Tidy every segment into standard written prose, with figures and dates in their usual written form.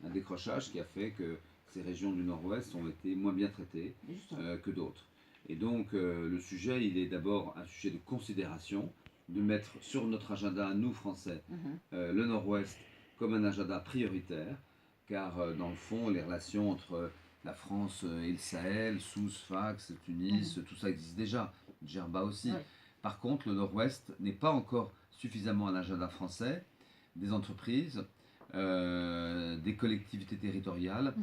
un décrochage qui a fait que ces régions du Nord-Ouest ont été moins bien traitées que d'autres. Et donc le sujet, il est d'abord un sujet de considération, de mettre sur notre agenda, nous Français, le Nord-Ouest comme un agenda prioritaire, car dans le fond, les relations entre la France et le Sahel, Sousse, Sfax, Tunis, tout ça existe déjà, Djerba aussi. Oui. Par contre, le Nord-Ouest n'est pas encore suffisamment à l'agenda français, des entreprises, des collectivités territoriales.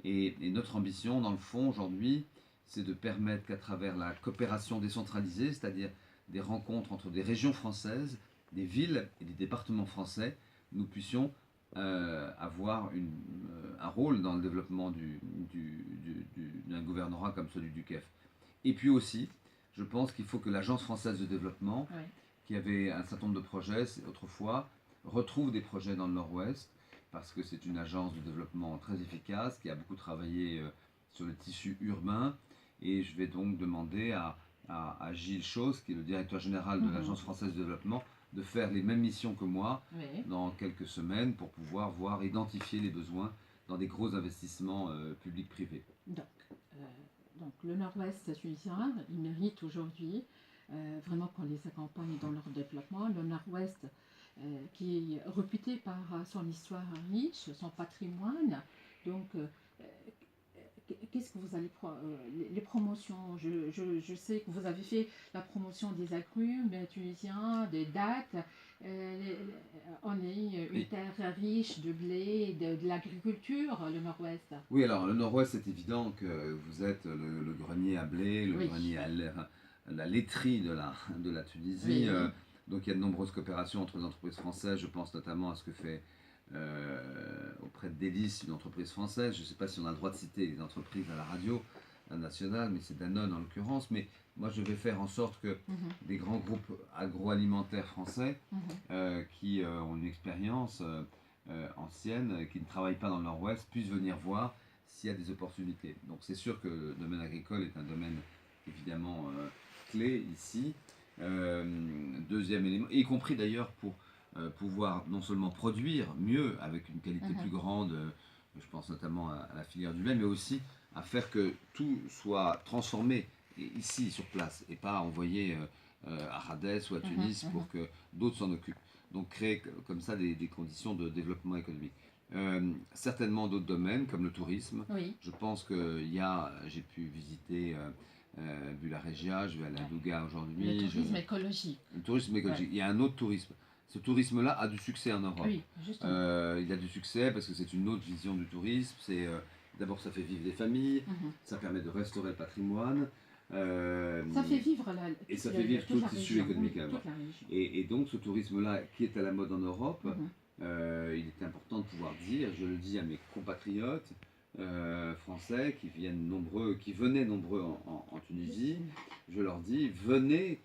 Et notre ambition, dans le fond, aujourd'hui, c'est de permettre qu'à travers la coopération décentralisée, c'est-à-dire des rencontres entre des régions françaises, des villes et des départements français, nous puissions avoir un rôle dans le développement d'un gouvernorat comme celui du CEF. Et puis aussi, je pense qu'il faut que l'Agence française de développement, qui avait un certain nombre de projets autrefois, retrouve des projets dans le Nord-Ouest, parce que c'est une agence de développement très efficace, qui a beaucoup travaillé sur le tissu urbain. Et je vais donc demander à Gilles Chausse, qui est le directeur général de l'Agence française de développement, de faire les mêmes missions que moi dans quelques semaines pour pouvoir identifier les besoins dans des gros investissements publics-privés. Donc le Nord-Ouest tunisien, il mérite aujourd'hui vraiment qu'on les accompagne dans leur développement. Le Nord-Ouest qui est réputé par son histoire riche, son patrimoine. Donc qu'est-ce que vous allez les promotions, je sais que vous avez fait la promotion des agrumes tunisiens, des dattes. On est une terre riche de blé, de l'agriculture, le Nord-Ouest. Oui, alors le Nord-Ouest, c'est évident que vous êtes le grenier à blé, le grenier à la laiterie de la Tunisie. Donc il y a de nombreuses coopérations entre les entreprises françaises. Je pense notamment à ce que fait auprès de Délice, une entreprise française. Je ne sais pas si on a le droit de citer les entreprises à la radio nationale, mais c'est Danone en l'occurrence. Mais moi, je vais faire en sorte que des grands groupes agroalimentaires français qui ont une expérience ancienne, qui ne travaillent pas dans le Nord-Ouest, puissent venir voir s'il y a des opportunités. Donc c'est sûr que le domaine agricole est un domaine évidemment clé ici. Deuxième élément, y compris d'ailleurs pour pouvoir non seulement produire mieux avec une qualité plus grande, je pense notamment à la filière du lait, mais aussi à faire que tout soit transformé ici sur place et pas envoyé à Rhodes ou à Tunis pour que d'autres s'en occupent. Donc créer comme ça des conditions de développement économique. Certainement d'autres domaines comme le tourisme. Je pense que j'ai pu visiter Bula Regia, je vais aller à Douga aujourd'hui. Le tourisme écologique. Le tourisme écologique. Il y a un autre tourisme. Ce tourisme-là a du succès en Europe. Il a du succès parce que c'est une autre vision du tourisme. D'abord, ça fait vivre des familles, ça permet de restaurer le patrimoine. Ça fait vivre et ça fait vivre tout le tissu économique. Et donc, ce tourisme-là, qui est à la mode en Europe, il est important de pouvoir dire, je le dis à mes compatriotes français qui venaient nombreux en Tunisie, je leur dis, venez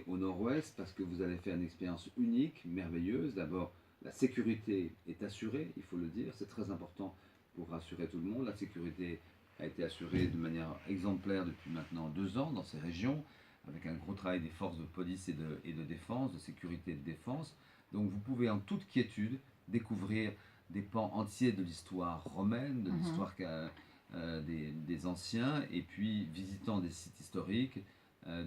au Nord-Ouest parce que vous allez faire une expérience unique, merveilleuse. D'abord, la sécurité est assurée, il faut le dire, c'est très important pour rassurer tout le monde. La sécurité a été assurée de manière exemplaire depuis maintenant 2 ans dans ces régions, avec un gros travail des forces de police et de défense, de sécurité et de défense. Donc vous pouvez en toute quiétude découvrir des pans entiers de l'histoire romaine, de l'histoire des anciens, et puis visitant des sites historiques,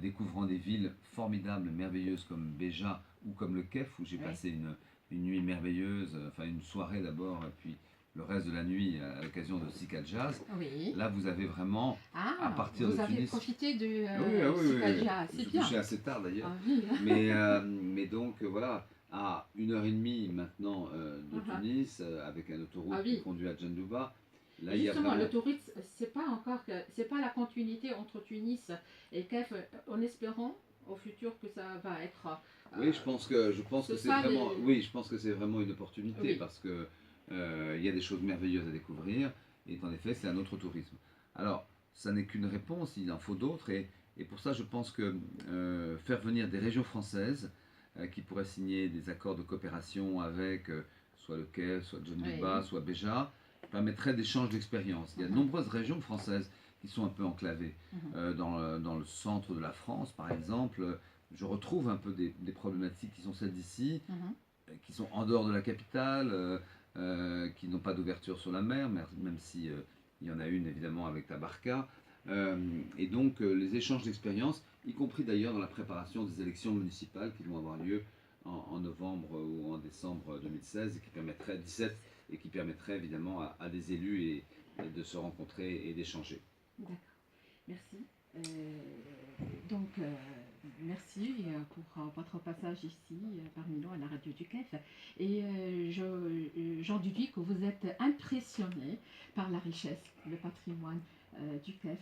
découvrant des villes formidables, merveilleuses comme Béja ou comme le Kef, où j'ai passé une nuit merveilleuse, enfin une soirée d'abord, et puis le reste de la nuit à l'occasion de Sika Jazz. Là, vous avez vraiment, à partir de Tunis... Vous avez profité de Sika Jazz, c'est bien. Je couchais assez tard d'ailleurs. Mais donc, voilà, à 1h30 maintenant de Tunis, avec un autoroute qui conduit à Djendouba. Là, justement, le tourisme, c'est pas la continuité entre Tunis et Kef, en espérant au futur que ça va être. Oui, je pense que c'est vraiment une opportunité parce que il y a des choses merveilleuses à découvrir et en effet, c'est un autre tourisme. Alors, ça n'est qu'une réponse, il en faut d'autres et pour ça, je pense que faire venir des régions françaises qui pourraient signer des accords de coopération avec soit le Kef, soit Djendouba, soit Béja, permettrait d'échanges d'expériences. Il y a de nombreuses régions françaises qui sont un peu enclavées. Dans le centre de la France, par exemple, je retrouve un peu des problématiques qui sont celles d'ici, qui sont en dehors de la capitale, qui n'ont pas d'ouverture sur la mer, même si il y en a une évidemment avec la Barca. Et donc les échanges d'expériences, y compris d'ailleurs dans la préparation des élections municipales qui vont avoir lieu en novembre ou en décembre 2016 et qui permettrait 17 et qui permettrait évidemment à des élus et de se rencontrer et d'échanger. D'accord, merci. Donc, merci pour votre passage ici parmi nous à la radio du CEF. Et j'en déduis que vous êtes impressionné par la richesse, le patrimoine du CEF,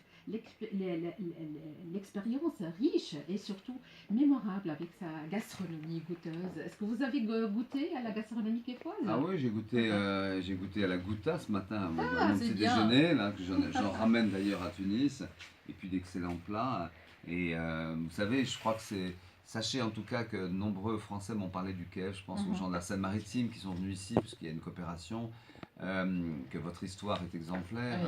l'expérience riche et surtout mémorable avec sa gastronomie goûteuse. Est-ce que vous avez goûté à la gastronomie québécoise? Ah oui, j'ai goûté à la gouta ce matin, à mon c'est petit bien. déjeuner, là, que j'en ramène d'ailleurs à Tunis, et puis d'excellents plats. Et vous savez, je crois que c'est... Sachez en tout cas que de nombreux Français m'ont parlé du CEF, je pense aux gens de la Seine-Maritime qui sont venus ici, puisqu'il y a une coopération, que votre histoire est exemplaire,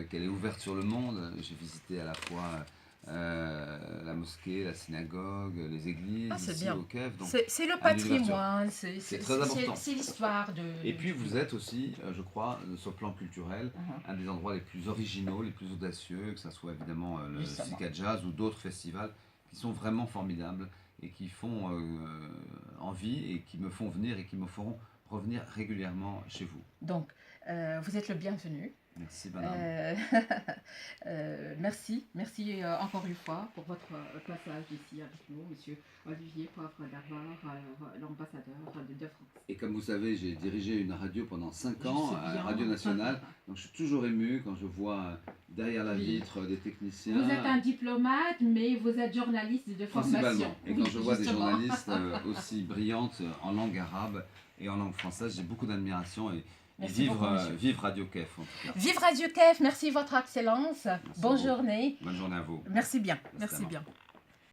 qu'elle est ouverte sur le monde. J'ai visité à la fois la mosquée, la synagogue, les églises ici au CEF. C'est le patrimoine, c'est très important. C'est l'histoire de... Et puis vous êtes aussi, je crois, sur le plan culturel, un des endroits les plus originaux, les plus audacieux, que ce soit évidemment le Sika Jazz ou d'autres festivals qui sont vraiment formidables et qui font envie et qui me font venir et qui me feront revenir régulièrement chez vous. Donc, vous êtes le bienvenu. Merci, madame. Merci encore une fois pour votre passage ici avec nous, monsieur Olivier Poivre-Darvard, l'ambassadeur de France. Et comme vous savez, j'ai dirigé une radio pendant 5 ans, à la Radio Nationale, donc je suis toujours ému quand je vois derrière la vitre des techniciens. Vous êtes un diplomate, mais vous êtes journaliste de formation. Principalement. Et quand je vois des journalistes aussi brillantes en langue arabe et en langue française, j'ai beaucoup d'admiration et vive Radio CEF en tout cas. Vive Radio CEF, merci votre excellence. Bonne journée. Bonne journée à vous. Merci bien.